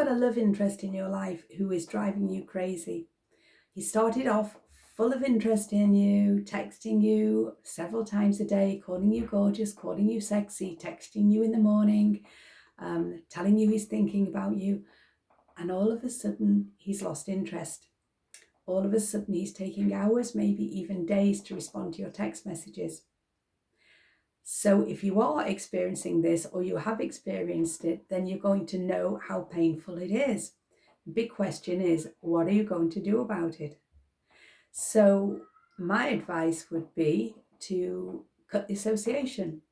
got a love interest in your life who is driving you crazy. He started off full of interest in you, texting you several times a day, calling you gorgeous, calling you sexy, texting you in the morning, telling you he's thinking about you. And all of a sudden, he's lost interest. All of a sudden, he's taking hours, maybe even days to respond to your text messages. So if you are experiencing this or you have experienced it, then you're going to know how painful it is. The big question is, what are you going to do about it? So my advice would be to cut the association,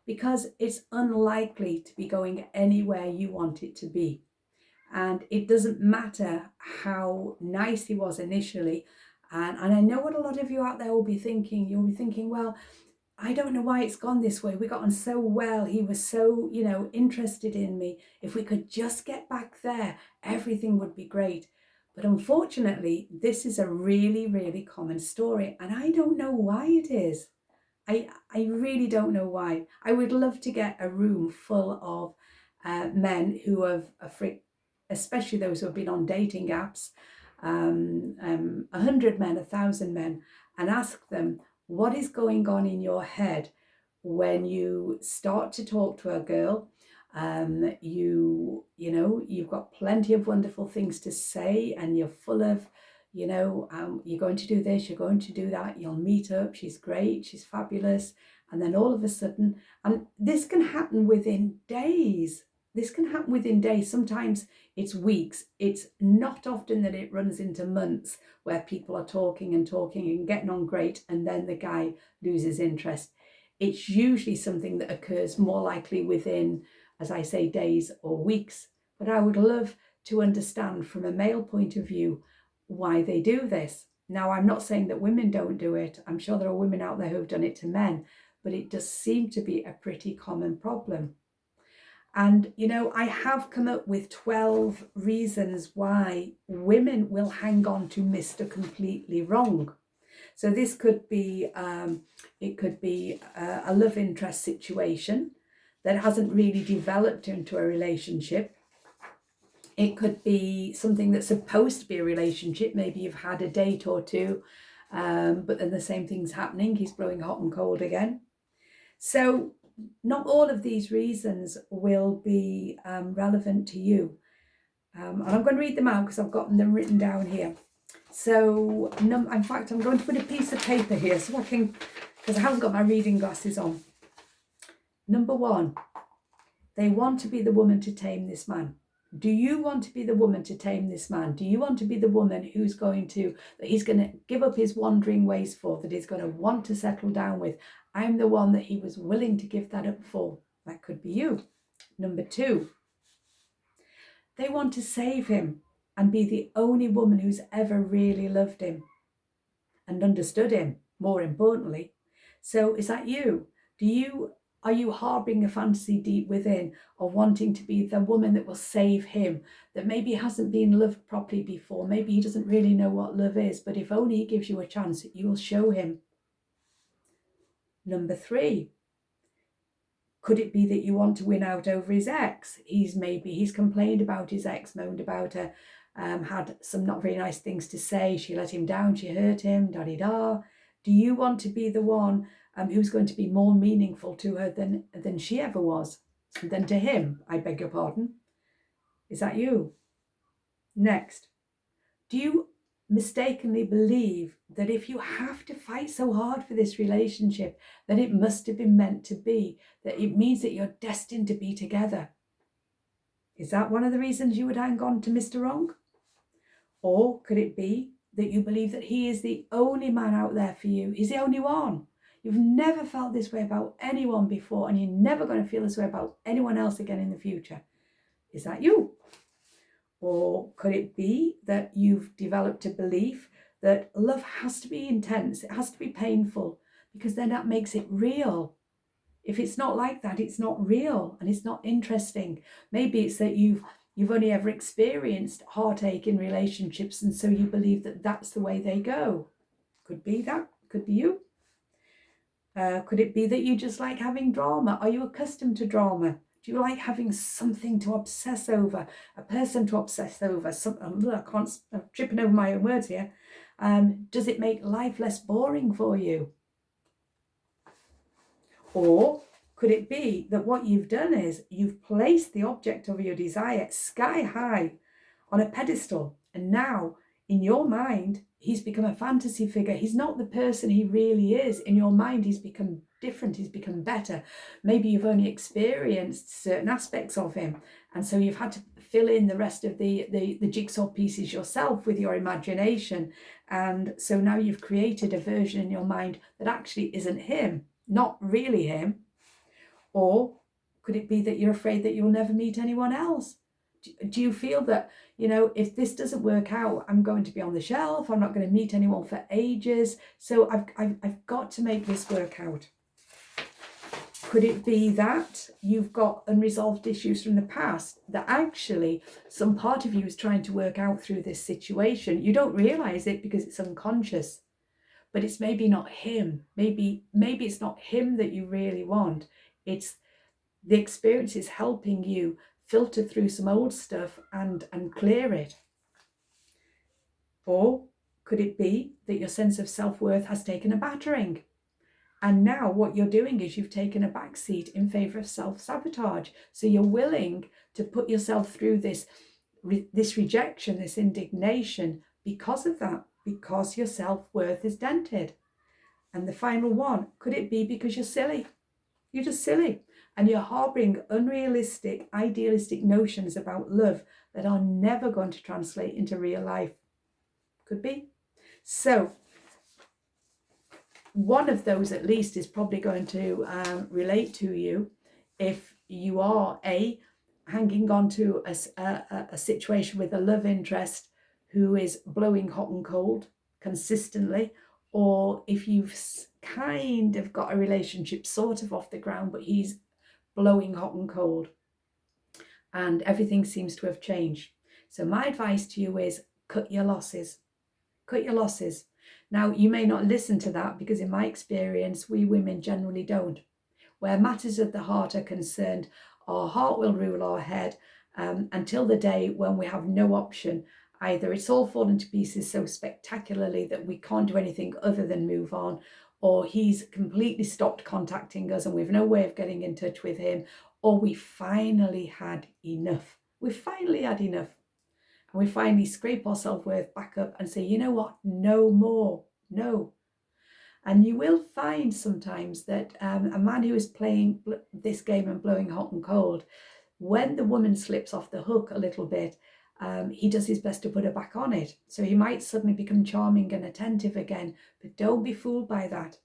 because it's unlikely to be going anywhere you want it to be. And it doesn't matter how nice he was initially. And I know what a lot of you out there will be thinking. You'll be thinking, well, I don't know why it's gone this way. We got on so well. He was so, interested in me. If we could just get back there, everything would be great. But unfortunately, this is a really, really common story. And I don't know why it is. I really don't know why. I would love to get a room full of men who have, especially those who have been on dating apps, 100 men, 1,000 men, and ask them, what is going on in your head when you start to talk to a girl? You've got plenty of wonderful things to say, and you're full of, you're going to do this, you're going to do that, you'll meet up, she's great, she's fabulous. And then all of a sudden, and this can happen within days. Sometimes it's weeks. It's not often that it runs into months where people are talking and getting on great, and then the guy loses interest. It's usually something that occurs more likely within, as I say, days or weeks. But I would love to understand from a male point of view why they do this. Now, I'm not saying that women don't do it. I'm sure there are women out there who have done it to men, but it does seem to be a pretty common problem. And, I have come up with 12 reasons why women will hang on to Mr. Completely Wrong. So this could be, a love interest situation that hasn't really developed into a relationship. It could be something that's supposed to be a relationship. Maybe you've had a date or two, but then the same thing's happening. He's blowing hot and cold again. So not all of these reasons will be relevant to you. And I'm going to read them out because I've got them written down here. So, in fact, I'm going to put a piece of paper here so I can, because I haven't got my reading glasses on. Number 1, they want to be the woman to tame this man. Do you want to be the woman to tame this man? Do you want to be the woman that he's going to give up his wandering ways for, that he's going to want to settle down with? I'm the one that he was willing to give that up for. That could be you. Number 2, they want to save him and be the only woman who's ever really loved him and understood him, more importantly. So is that you? Are you harboring a fantasy deep within of wanting to be the woman that will save him, that maybe hasn't been loved properly before? Maybe he doesn't really know what love is, but if only he gives you a chance, you will show him. Number 3, could it be that you want to win out over his ex? He's complained about his ex, moaned about her, had some not very nice things to say. She let him down, she hurt him, da-di-da. Do you want to be the one who's going to be more meaningful to her than she ever was? Than to him, I beg your pardon. Is that you? Next, do you mistakenly believe that if you have to fight so hard for this relationship, that it must have been meant to be, that it means that you're destined to be together? Is that one of the reasons you would hang on to Mr. Wrong? Or could it be that you believe that he is the only man out there for you? He's the only one. You've never felt this way about anyone before, and you're never going to feel this way about anyone else again in the future. Is that you? Or could it be that you've developed a belief that love has to be intense, it has to be painful, because then that makes it real? If it's not like that, it's not real and it's not interesting. Maybe it's that you've only ever experienced heartache in relationships, and so you believe that that's the way they go. Could be that. Could be you. Could it be that you just like having drama? Are you accustomed to drama? Do you like having something to obsess over, a person to obsess over? I'm tripping over my own words here. Does it make life less boring for you? Or could it be that what you've done is you've placed the object of your desire sky high on a pedestal, and now in your mind he's become a fantasy figure. He's not the person he really is. In your mind he's become different, he's become better. Maybe you've only experienced certain aspects of him, and so you've had to fill in the rest of the jigsaw pieces yourself with your imagination. And so now you've created a version in your mind that actually isn't him, not really him. Or could it be that you're afraid that you'll never meet anyone else? Do you feel that, if this doesn't work out, I'm going to be on the shelf, I'm not going to meet anyone for ages, so I've got to make this work out? Could it be that you've got unresolved issues from the past that actually some part of you is trying to work out through this situation? You don't realize it because it's unconscious, but it's maybe not him. Maybe it's not him that you really want. It's the experience is helping you filter through some old stuff and clear it. Or could it be that your sense of self-worth has taken a battering? And now what you're doing is you've taken a back seat in favor of self-sabotage. So you're willing to put yourself through this rejection, this indignation because of that, because your self-worth is dented. And the final one, could it be because you're silly? You're just silly. And you're harboring unrealistic, idealistic notions about love that are never going to translate into real life. Could be. So one of those at least is probably going to relate to you if you are hanging on to a situation with a love interest who is blowing hot and cold consistently, or if you've kind of got a relationship sort of off the ground but he's blowing hot and cold and everything seems to have changed. So my advice to you is cut your losses. Cut your losses. Now, you may not listen to that because in my experience, we women generally don't. Where matters of the heart are concerned, our heart will rule our head until the day when we have no option. Either it's all fallen to pieces so spectacularly that we can't do anything other than move on, or he's completely stopped contacting us and we've no way of getting in touch with him, or we finally had enough. We've finally had enough. And we finally scrape our self-worth back up and say, you know what, no more, no. And you will find sometimes that a man who is playing this game and blowing hot and cold, when the woman slips off the hook a little bit, he does his best to put her back on it. So he might suddenly become charming and attentive again, but don't be fooled by that.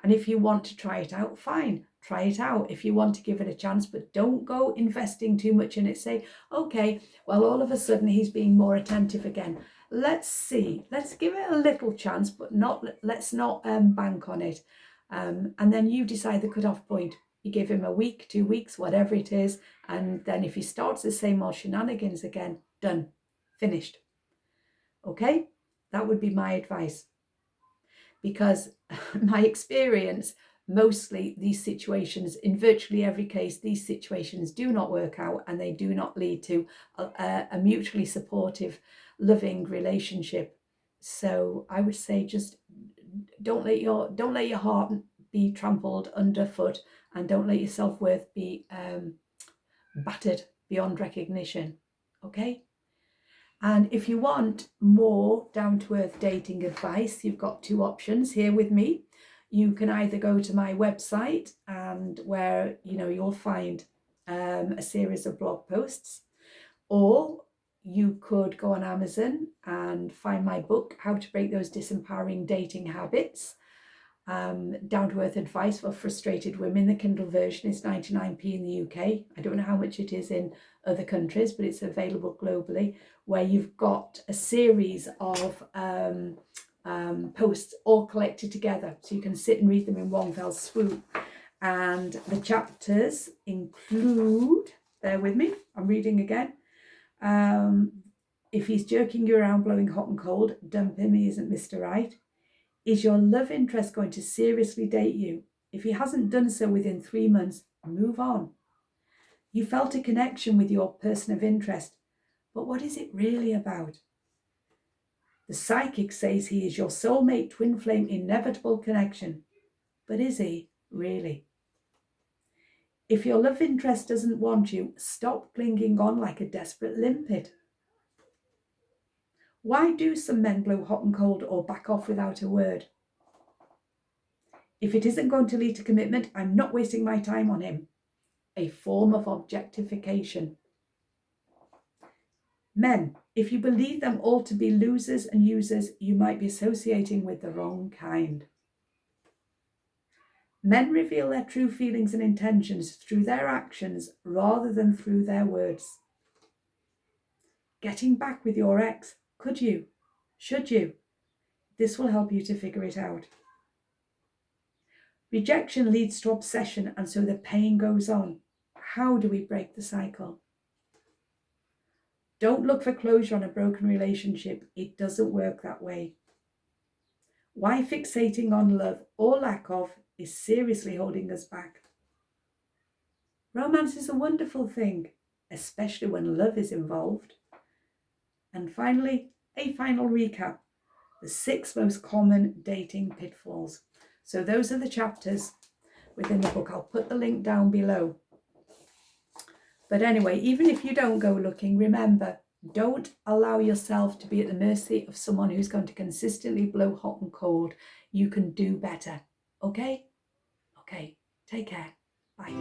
And if you want to try it out, fine, try it out. If you want to give it a chance, but don't go investing too much in it. Say, okay, well, all of a sudden he's being more attentive again. Let's see, let's give it a little chance, but let's not bank on it. And then you decide the cutoff point. You give him a week, 2 weeks, whatever it is. And then if he starts the same old shenanigans again, done, finished. Okay, that would be my advice. Because my experience, mostly these situations, in virtually every case, these situations do not work out and they do not lead to a mutually supportive, loving relationship. So I would say just don't let your heart be trampled underfoot, and don't let your self-worth be battered beyond recognition. Okay? And if you want more down-to-earth dating advice, you've got 2 options here with me. You can either go to my website, and where you'll find a series of blog posts, or you could go on Amazon and find my book, How to Break Those Disempowering Dating Habits. Down-to-earth advice for frustrated women. The Kindle version is 99p in the UK. I don't know how much it is in other countries, but it's available globally, where you've got a series of posts all collected together, so you can sit and read them in one fell swoop. And the chapters include, bear with me, I'm reading again. If he's jerking you around, blowing hot and cold, dump him, he isn't Mr. Right. Is your love interest going to seriously date you? If he hasn't done so within 3 months, move on. You felt a connection with your person of interest, but what is it really about? The psychic says he is your soulmate, twin flame, inevitable connection. But is he really? If your love interest doesn't want you, stop clinging on like a desperate limpet. Why do some men blow hot and cold or back off without a word? If it isn't going to lead to commitment, I'm not wasting my time on him. A form of objectification. Men, if you believe them all to be losers and users, you might be associating with the wrong kind. Men reveal their true feelings and intentions through their actions rather than through their words. Getting back with your ex, could you? Should you? This will help you to figure it out. Rejection leads to obsession, and so the pain goes on. How do we break the cycle? Don't look for closure on a broken relationship. It doesn't work that way. Why fixating on love or lack of is seriously holding us back. Romance is a wonderful thing, especially when love is involved. And finally, a final recap. The 6 most common dating pitfalls. So those are the chapters within the book. I'll put the link down below. But anyway, even if you don't go looking, remember, don't allow yourself to be at the mercy of someone who's going to consistently blow hot and cold. You can do better. Okay? Okay. Take care. Bye.